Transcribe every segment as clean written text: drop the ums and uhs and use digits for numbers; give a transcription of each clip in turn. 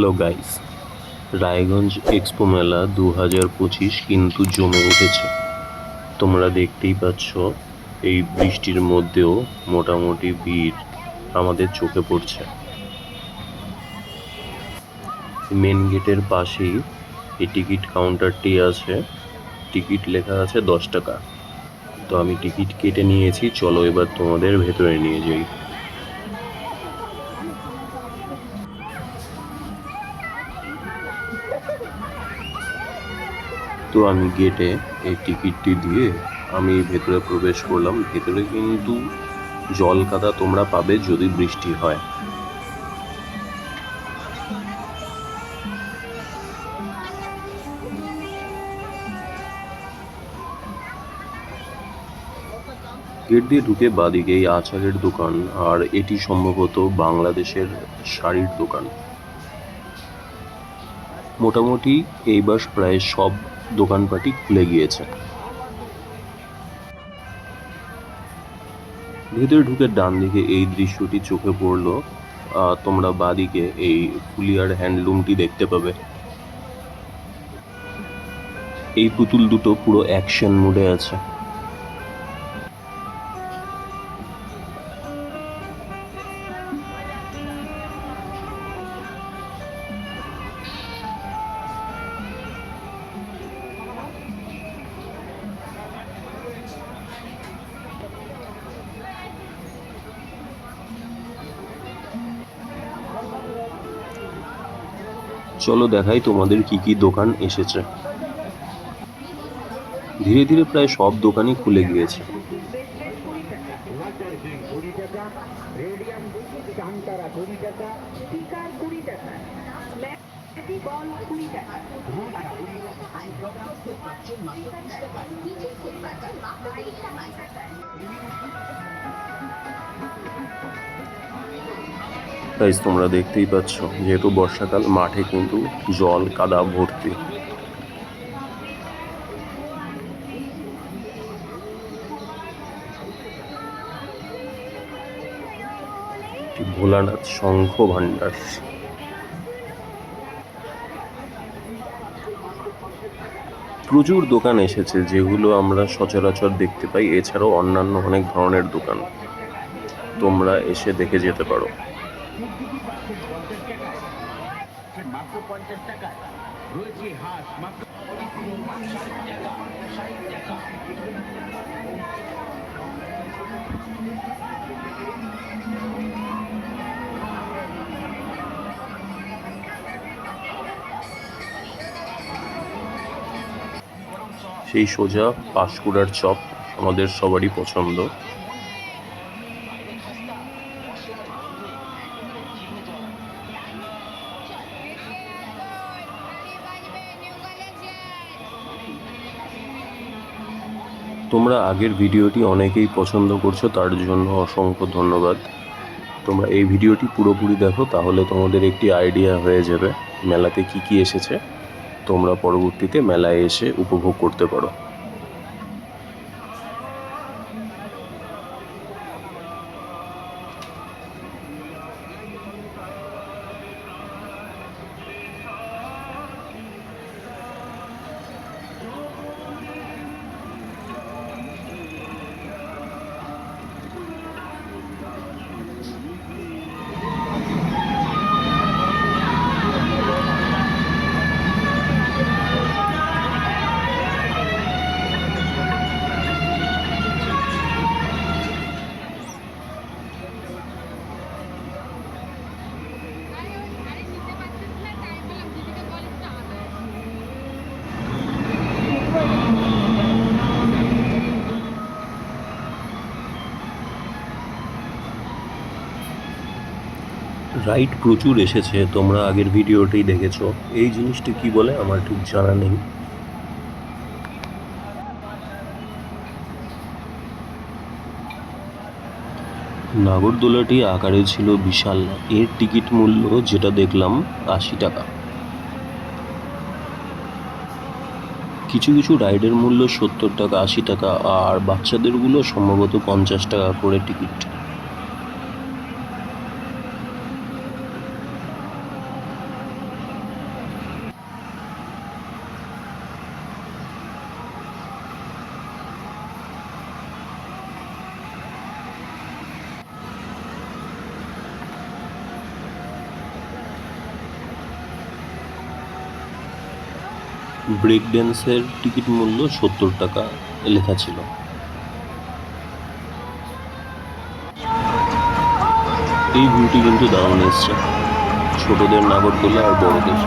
Hello guys, Raiganj expo মেলা 2025 কিন্তু জমে উঠেছে। তোমরা দেখতেই পাচ্ছ, এই বৃষ্টির মধ্যেও মোটামুটি ভিড় আমাদের চোখে পড়ছে। মেন গেটের পাশেই এই টিকিট কাউন্টারটি আছে, টিকিট লেখা আছে 10 টাকা। তো আমি টিকিট কেটে নিয়েছি, চলো এবার তোমাদের ভেতরে নিয়ে যাই। তো আমি গেটে এই টিকিটটি দিয়ে আমি ভেতরে প্রবেশ করলাম। ভেতরে কিন্তু জল কাদা তোমরা পাবে যদি বৃষ্টি হয়। গেট দিয়ে ঢুকে বাদিকে এই আচারের দোকান, আর এটি সম্ভবত বাংলাদেশের শাড়ির দোকান। মোটামুটি এইবার প্রায় সব দোকানপাটি খুলে গিয়েছে। ভেতরে ঢুকে ডান দিকে এই দৃশ্যটি চোখে পড়লো। তোমরা বাদিকে এই ফুলিয়ার হ্যান্ডলুমটি দেখতে পাবে। এই পুতুল দুটো পুরো অ্যাকশন মুডে আছে। চলো দেখাই তোমাদের কি কি দোকান এসেছে। ধীরে ধীরে প্রায় সব দোকানই খুলে গিয়েছে। গাইস, তোমরা দেখতেই পাচ্ছ, যেহেতু বর্ষাকাল, মাঠে কিন্তু জল কাদা ভর্তি। ভোলানাথ শঙ্খ ভান্ডার। প্রচুর দোকান এসেছে, যেগুলো আমরা সচরাচর দেখতে পাই। এছাড়াও অন্যান্য অনেক ধরনের দোকান তোমরা এসে দেখে যেতে পারো। সেই সোজা পাঁশকুড়ার চপ আমাদের সবারই পছন্দ। তোমরা আগের ভিডিওটি অনেকেই পছন্দ করছো, তার জন্য অসংখ্য ধন্যবাদ। তোমরা এই ভিডিওটি পুরোপুরি দেখো, তাহলে তোমাদের একটি আইডিয়া হয়ে যাবে মেলাতে কি কি এসেছে। তোমরা পরবর্তীতে মেলায় এসে উপভোগ করতে পারো। রাইড প্রচুর এসেছে, তোমরা আগের ভিডিওতেই দেখেছো। এই জিনিসটি কি বলে আমার ঠিক জানা নেই। নাগরদোলাটি আকারে ছিল বিশাল। এর টিকিট মূল্য যেটা দেখলাম 80 টাকা। কিছু কিছু রাইডের মূল্য 70 টাকা, 80 টাকা, আর বাচ্চাদেরগুলো সম্ভবত 50 টাকা করে টিকিট। ব্রেক ড্যান্সের টিকিট মূল্য 70 টাকা লেখা ছিল। এই ভিউটি কিন্তু দারুণ এসছে, ছোটদের নাগরদোলা আর বড়দের।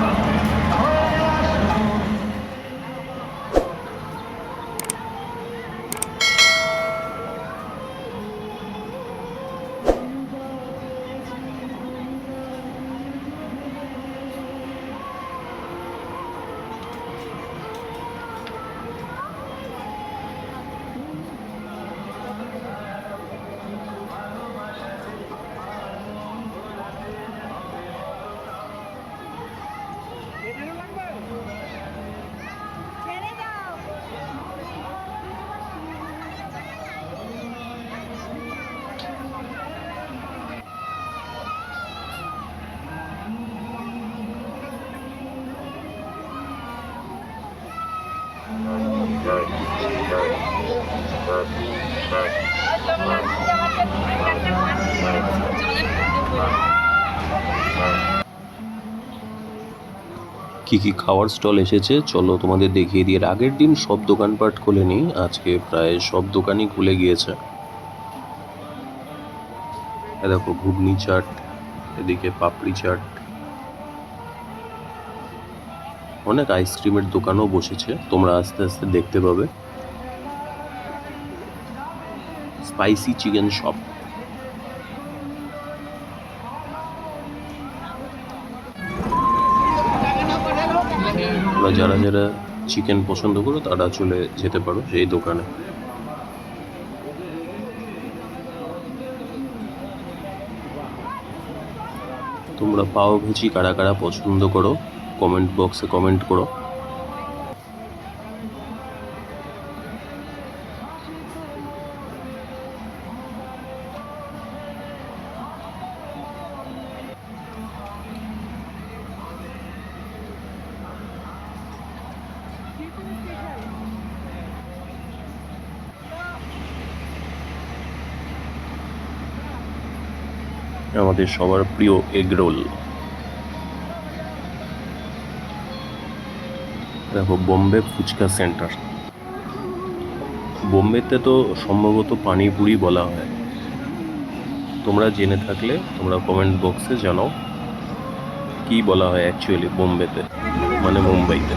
কি কি খাওয়ার স্টল এসেছে চলো তোমাদের দেখিয়ে দিই। আগের দিন সব দোকানপাট খোলেনি, আজকে প্রায় সব দোকানই খুলে গিয়েছে। দেখো ঘুগনি চাট, এদিকে পাপড়ি চাট, অনেক আইসক্রিমের দোকানও বসেছে, তোমরা আস্তে আস্তে দেখতে পাবে। স্পাইসি চিকেন শপ, যারা যারা চিকেন পছন্দ করো তারা চলে যেতে পারো সেই দোকানে। তোমরা পাও ভাজি কারা কারা পছন্দ করো কমেন্ট বক্সে কমেন্ট করো। আমাদের সবার প্রিয় এগ রোল, দেখো বোম্বে ফুচকা সেন্টার। বোম্বেতে তো সম্ভবত পানিপুরি বলা হয়, তোমরা জেনে থাকলে তোমরা কমেন্ট বক্সে জানাও কি বলা হয় অ্যাকচুয়ালি বোম্বেতে, মানে মুম্বাইতে।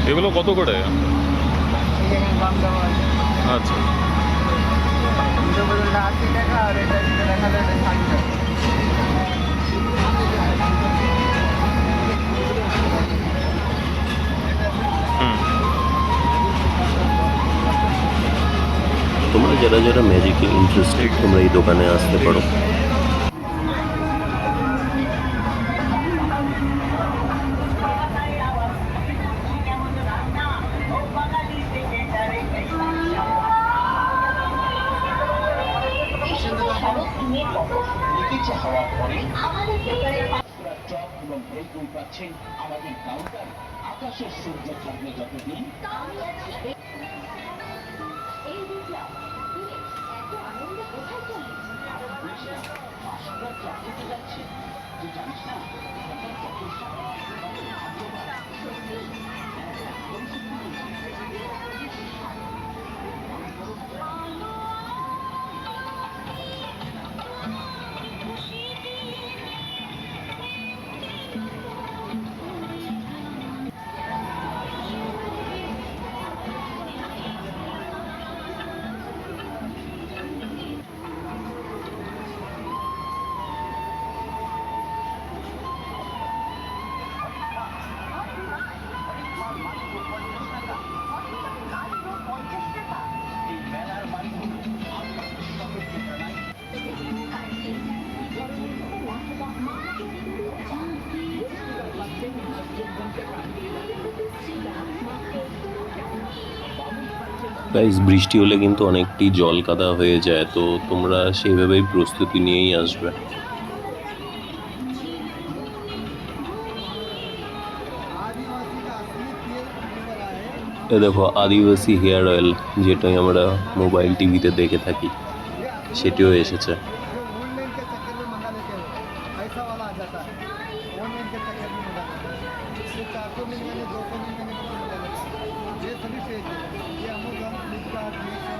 এগুলো কত করে? আচ্ছা, তোমরা যারা যারা ম্যাজিকে ইন্টারেস্টেড তোমরা এই দোকানে আসতে পারো। আমাদের কাউন্টার আকাশের সূর্য থাকলে যতদিন এই বিপ্লব এত আনন্দ কোথায় চলে? কারণ বুঝলাম আমরা চাকরিতে যাচ্ছি, তুই জানিস না গাইস, বৃষ্টি হলে কিন্তু অনেকটি জল কাদা হয়ে যায়, তো তোমরা সেইভাবেই প্রস্তুতি নিয়েই আসবে। এ দেখো আদিবাসী হেয়ার অয়েল, যেটাই আমরা মোবাইল টিভিতে দেখে থাকি, সেটিও এসেছে। जो ऑनलाइन के चक्कर में मंगा लेते हो ऐसा वाला आ जाता है ऑनलाइन के चक्कर में मंगा लेते हैं ये 499 299 में मंगा लेते हैं ये सभी पेज है ये अमेजोन फ्लिपकार्ट मीशो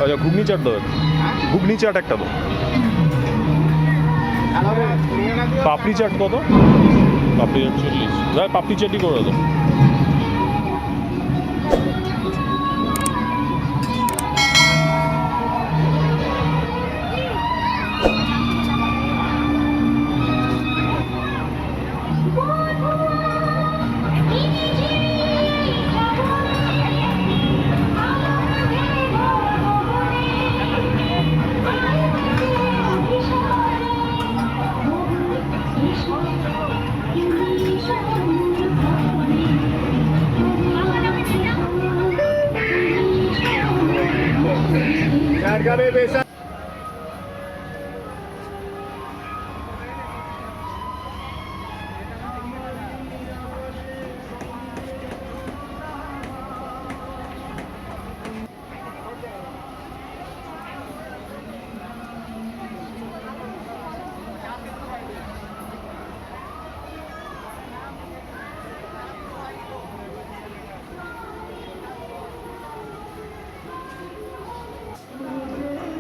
আচ্ছা, ঘুগনি চাট দাও, ঘুগনি চাট একটা দাও, পাপড়ি চাট কত? পাপড়ি চাট 40, দাদা পাপড়ি চাটই করে দাও।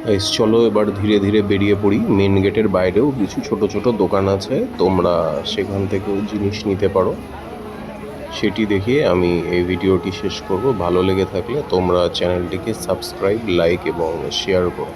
গাইস, চলো এবার ধীরে ধীরে বেরিয়ে পড়ি। মেন গেটের বাইরেও কিছু ছোট ছোট দোকান আছে, তোমরা সেখান থেকেও জিনিস নিতে পারো। সেটি দেখে আমি এই ভিডিওটি শেষ করব। ভালো লেগে থাকলে তোমরা চ্যানেলটিকে সাবস্ক্রাইব, লাইক এবং শেয়ার করো।